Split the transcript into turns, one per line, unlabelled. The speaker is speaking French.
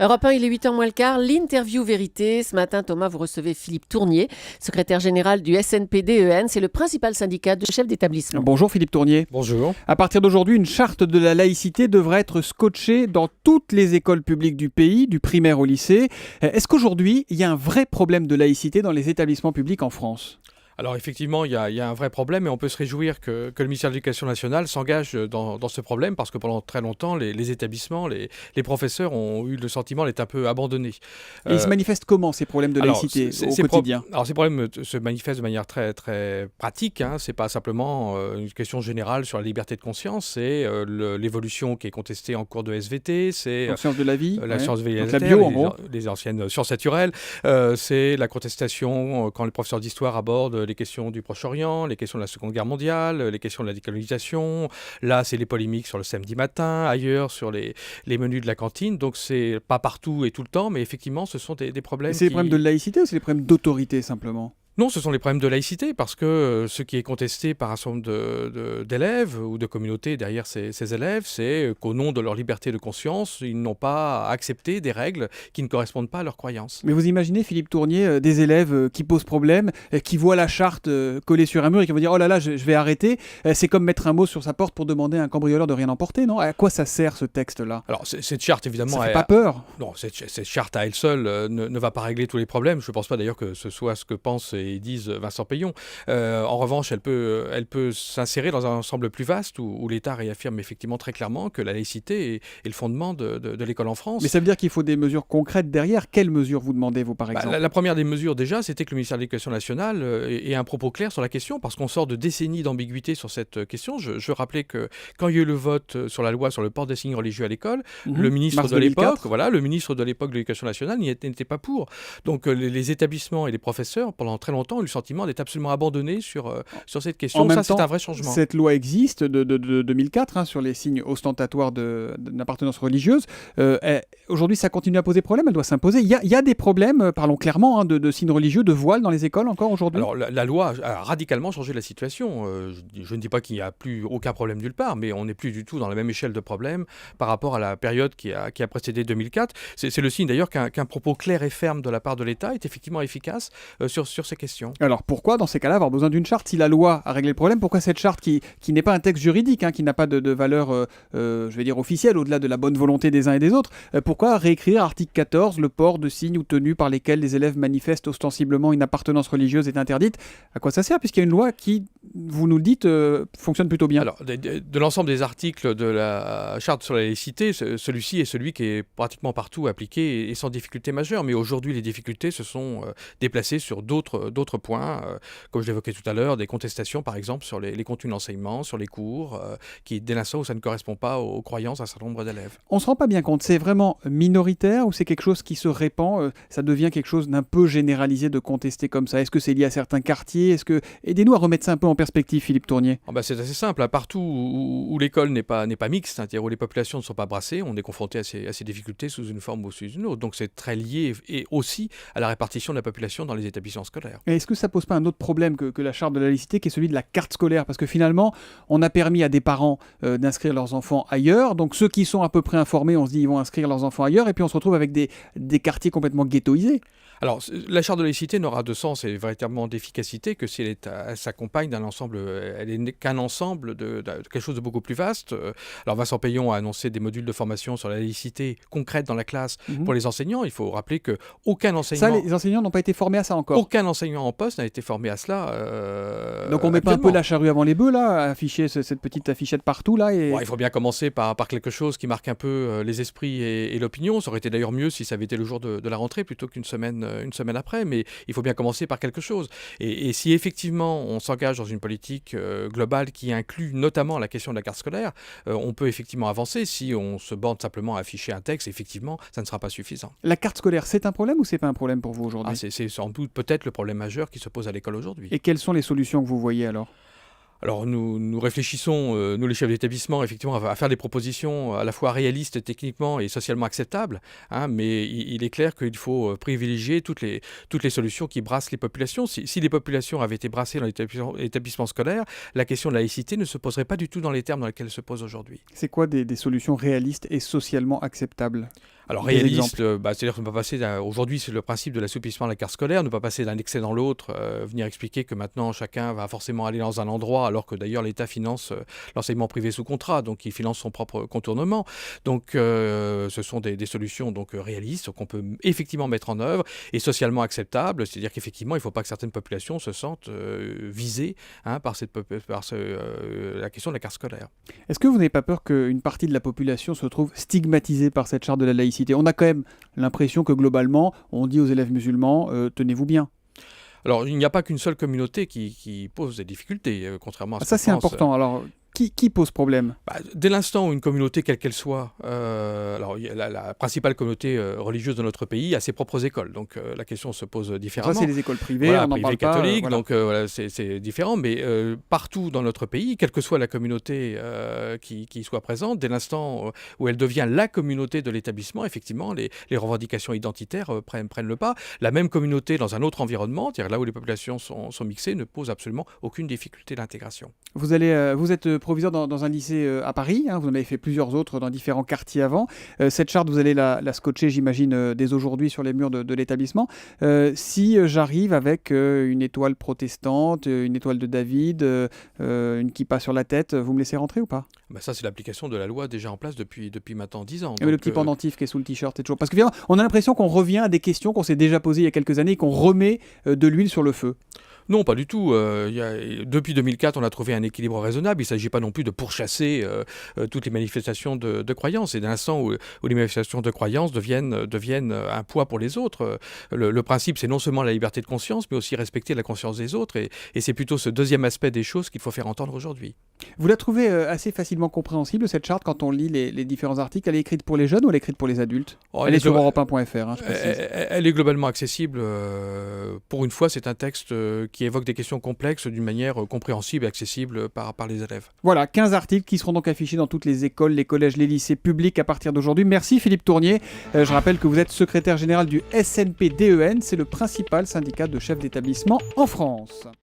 Europe 1, il est 8h moins le quart, l'interview vérité. Ce matin, Thomas, vous recevez Philippe Tournier, secrétaire général du SNPDEN. C'est le principal syndicat de chefs d'établissement.
Bonjour Philippe Tournier.
Bonjour.
À partir d'aujourd'hui, une charte de la laïcité devrait être scotchée dans toutes les écoles publiques du pays, du primaire au lycée. Est-ce qu'aujourd'hui, il y a un vrai problème de laïcité dans les établissements publics en France ?
Alors effectivement, il y a un vrai problème et on peut se réjouir que le ministère de l'Éducation nationale s'engage dans ce problème parce que pendant très longtemps, les établissements, les professeurs ont eu le sentiment d'être un peu abandonnés.
Et ils se manifestent comment, ces problèmes de laïcité au quotidien ?
Alors ces problèmes se manifestent de manière très, très pratique. Ce n'est pas simplement une question générale sur la liberté de conscience, c'est l'évolution qui est contestée en cours de SVT, c'est
la science de la vie,
la science végétale,
la bio, en gros.
Les anciennes sciences naturelles, c'est la contestation quand les professeurs d'histoire abordent les questions du Proche-Orient, les questions de la Seconde Guerre mondiale, les questions de la décolonisation. Là, c'est les polémiques sur le samedi matin, ailleurs sur les menus de la cantine. Donc, c'est pas partout et tout le temps, mais effectivement, ce sont des problèmes.
C'est des problèmes de laïcité ou c'est des problèmes d'autorité simplement ?
Non, ce sont les problèmes de laïcité, parce que ce qui est contesté par un certain nombre d'élèves ou de communautés derrière ces élèves, c'est qu'au nom de leur liberté de conscience, ils n'ont pas accepté des règles qui ne correspondent pas à leurs croyances.
Mais vous imaginez, Philippe Tournier, des élèves qui posent problème, qui voient la charte collée sur un mur et qui vont dire « Oh là là, je vais arrêter ». C'est comme mettre un mot sur sa porte pour demander à un cambrioleur de rien emporter, non ? À quoi ça sert ce texte-là ?
Alors, cette charte, évidemment...
Ça fait pas peur ?
Non, cette charte à elle seule ne va pas régler tous les problèmes. Je ne pense pas d'ailleurs que ce soit ce que pense et disent Vincent Peillon. En revanche, elle peut s'insérer dans un ensemble plus vaste où l'État réaffirme effectivement très clairement que la laïcité est le fondement de l'école en France.
Mais ça veut dire qu'il faut des mesures concrètes derrière. Quelles mesures vous demandez, vous, par exemple ?
La première des mesures, déjà, c'était que le ministère de l'Éducation nationale ait un propos clair sur la question, parce qu'on sort de décennies d'ambiguïté sur cette question. Je rappelais que quand il y a eu le vote sur la loi sur le port des signes religieux à l'école, le ministre de l'époque, de l'Éducation nationale n'était pas pour. Donc les établissements et les professeurs, pendant très longtemps, ont eu le sentiment d'être absolument abandonnés sur cette question.
En même temps,
c'est un vrai changement.
Cette loi existe de 2004 sur les signes ostentatoires d'une appartenance religieuse. Aujourd'hui, ça continue à poser problème, elle doit s'imposer. Il y a des problèmes, parlons clairement, de signes religieux, de voile dans les écoles encore aujourd'hui ?
Alors la loi a radicalement changé la situation. Je ne dis pas qu'il n'y a plus aucun problème nulle part, mais on n'est plus du tout dans la même échelle de problème par rapport à la période qui a précédé 2004. C'est le signe d'ailleurs qu'un propos clair et ferme de la part de l'État est effectivement efficace sur ces questions.
Alors pourquoi, dans ces cas-là, avoir besoin d'une charte ? Si la loi a réglé le problème, pourquoi cette charte qui n'est pas un texte juridique, qui n'a pas de valeur, officielle, au-delà de la bonne volonté des uns et des autres, pourquoi réécrire article 14, le port de signes ou tenues par lesquels les élèves manifestent ostensiblement une appartenance religieuse est interdite ? À quoi ça sert, puisqu'il y a une loi qui, vous nous le dites, fonctionne plutôt bien ?
Alors, de l'ensemble des articles de la charte sur la laïcité, celui-ci est celui qui est pratiquement partout appliqué et sans difficulté majeure. Mais aujourd'hui, les difficultés se sont déplacées sur d'autres points, comme je l'évoquais tout à l'heure, des contestations par exemple sur les contenus d'enseignement, sur les cours, qui dès l'instant où ça ne correspond pas aux croyances d'un certain nombre d'élèves.
On ne se rend pas bien compte, c'est vraiment minoritaire ou c'est quelque chose qui se répand, ça devient quelque chose d'un peu généralisé de contester comme ça ? Est-ce que c'est lié à certains quartiers ? Aidez-nous à remettre ça un peu en perspective, Philippe Tournier.
C'est assez simple, partout où l'école n'est pas mixte, c'est-à-dire où les populations ne sont pas brassées, on est confronté à ces difficultés sous une forme ou sous une autre. Donc c'est très lié et aussi à la répartition de la population dans les établissements scolaires.
Et est-ce que ça pose pas un autre problème que la charte de la laïcité, qui est celui de la carte scolaire ? Parce que finalement, on a permis à des parents d'inscrire leurs enfants ailleurs. Donc ceux qui sont à peu près informés, on se dit ils vont inscrire leurs enfants ailleurs. Et puis on se retrouve avec des quartiers complètement ghettoisés.
Alors, la charte de laïcité n'aura de sens et véritablement d'efficacité que si elle s'accompagne d'un ensemble, elle n'est qu'un ensemble de quelque chose de beaucoup plus vaste. Alors, Vincent Peillon a annoncé des modules de formation sur la laïcité concrète dans la classe pour les enseignants. Il faut rappeler qu'aucun enseignant...
Ça, les enseignants n'ont pas été formés à ça encore.
Aucun enseignant en poste n'a été formé à cela.
Donc, on ne met pas un peu la charrue avant les bœufs, là, afficher cette petite affichette partout, là et...
Il faut bien commencer par quelque chose qui marque un peu les esprits et l'opinion. Ça aurait été d'ailleurs mieux si ça avait été le jour de la rentrée plutôt qu'une semaine après, mais il faut bien commencer par quelque chose. Et si effectivement on s'engage dans une politique globale qui inclut notamment la question de la carte scolaire, on peut effectivement avancer. Si on se borne simplement à afficher un texte, effectivement, ça ne sera pas suffisant.
La carte scolaire, c'est un problème ou c'est pas un problème pour vous aujourd'hui ?
C'est sans doute peut-être le problème majeur qui se pose à l'école aujourd'hui.
Et quelles sont les solutions que vous voyez alors ?
Alors nous réfléchissons, nous les chefs d'établissement, effectivement, à faire des propositions à la fois réalistes techniquement et socialement acceptables, hein, mais il est clair qu'il faut privilégier toutes les solutions qui brassent les populations. Si les populations avaient été brassées dans l'établissement scolaire, la question de la laïcité ne se poserait pas du tout dans les termes dans lesquels elle se pose aujourd'hui.
C'est quoi des solutions réalistes et socialement acceptables?
Alors
Des
réaliste,
exemples.
c'est-à-dire qu'on ne peut pas passer aujourd'hui, c'est le principe de l'assouplissement de la carte scolaire, ne pas passer d'un excès dans l'autre, venir expliquer que maintenant chacun va forcément aller dans un endroit, alors que d'ailleurs l'État finance l'enseignement privé sous contrat, donc il finance son propre contournement. Donc ce sont des solutions donc réalistes qu'on peut effectivement mettre en œuvre et socialement acceptables, c'est-à-dire qu'effectivement il ne faut pas que certaines populations se sentent visées, hein, par la question de la carte scolaire.
Est-ce que vous n'avez pas peur qu'une partie de la population se trouve stigmatisée par cette charte de la laïcité? On a quand même l'impression que globalement, on dit aux élèves musulmans, tenez-vous bien.
Alors il n'y a pas qu'une seule communauté qui pose des difficultés, contrairement à ce
Ça,
qu'on
c'est
pense.
important. Alors, qui pose problème?
Dès l'instant où une communauté, quelle qu'elle soit, alors il y a la principale communauté religieuse de notre pays a ses propres écoles, donc la question se pose différemment.
Ça, c'est les écoles privées,
Voilà,
on n'en
privé
parle pas.
catholique,
Voilà.
donc voilà, c'est différent, mais partout dans notre pays, quelle que soit la communauté qui soit présente, dès l'instant où elle devient la communauté de l'établissement, effectivement, les revendications identitaires prennent le pas. La même communauté dans un autre environnement, c'est-à-dire là où les populations sont mixées, ne pose absolument aucune difficulté d'intégration.
Vous êtes proviseur dans un lycée à Paris, hein, vous en avez fait plusieurs autres dans différents quartiers avant. Cette charte, vous allez la scotcher, j'imagine, dès aujourd'hui sur les murs de l'établissement. Si j'arrive avec une étoile protestante, une étoile de David, une kippa sur la tête, vous me laissez rentrer ou pas?
Ça, c'est l'application de la loi déjà en place depuis maintenant 10 ans.
Mais le petit pendentif qui est sous le t-shirt, c'est toujours... Parce que finalement, on a l'impression qu'on revient à des questions qu'on s'est déjà posées il y a quelques années et qu'on remet de l'huile sur le feu.
Non, pas du tout. Depuis 2004, on a trouvé un équilibre raisonnable. Il ne s'agit pas non plus de pourchasser toutes les manifestations de croyances. Et dès l'instant où les manifestations de croyances deviennent un poids pour les autres, le principe, c'est non seulement la liberté de conscience, mais aussi respecter la conscience des autres. Et c'est plutôt ce deuxième aspect des choses qu'il faut faire entendre aujourd'hui.
Vous la trouvez assez facilement compréhensible, cette charte, quand on lit les différents articles? Elle est écrite pour les jeunes ou elle est écrite pour les adultes? Elle est sur europe1.fr, hein, je précise.
Elle est globalement accessible. Pour une fois, c'est un texte qui évoque des questions complexes d'une manière compréhensible et accessible par les élèves.
Voilà, 15 articles qui seront donc affichés dans toutes les écoles, les collèges, les lycées publics à partir d'aujourd'hui. Merci Philippe Tournier. Je rappelle que vous êtes secrétaire général du SNPDEN, c'est le principal syndicat de chefs d'établissement en France.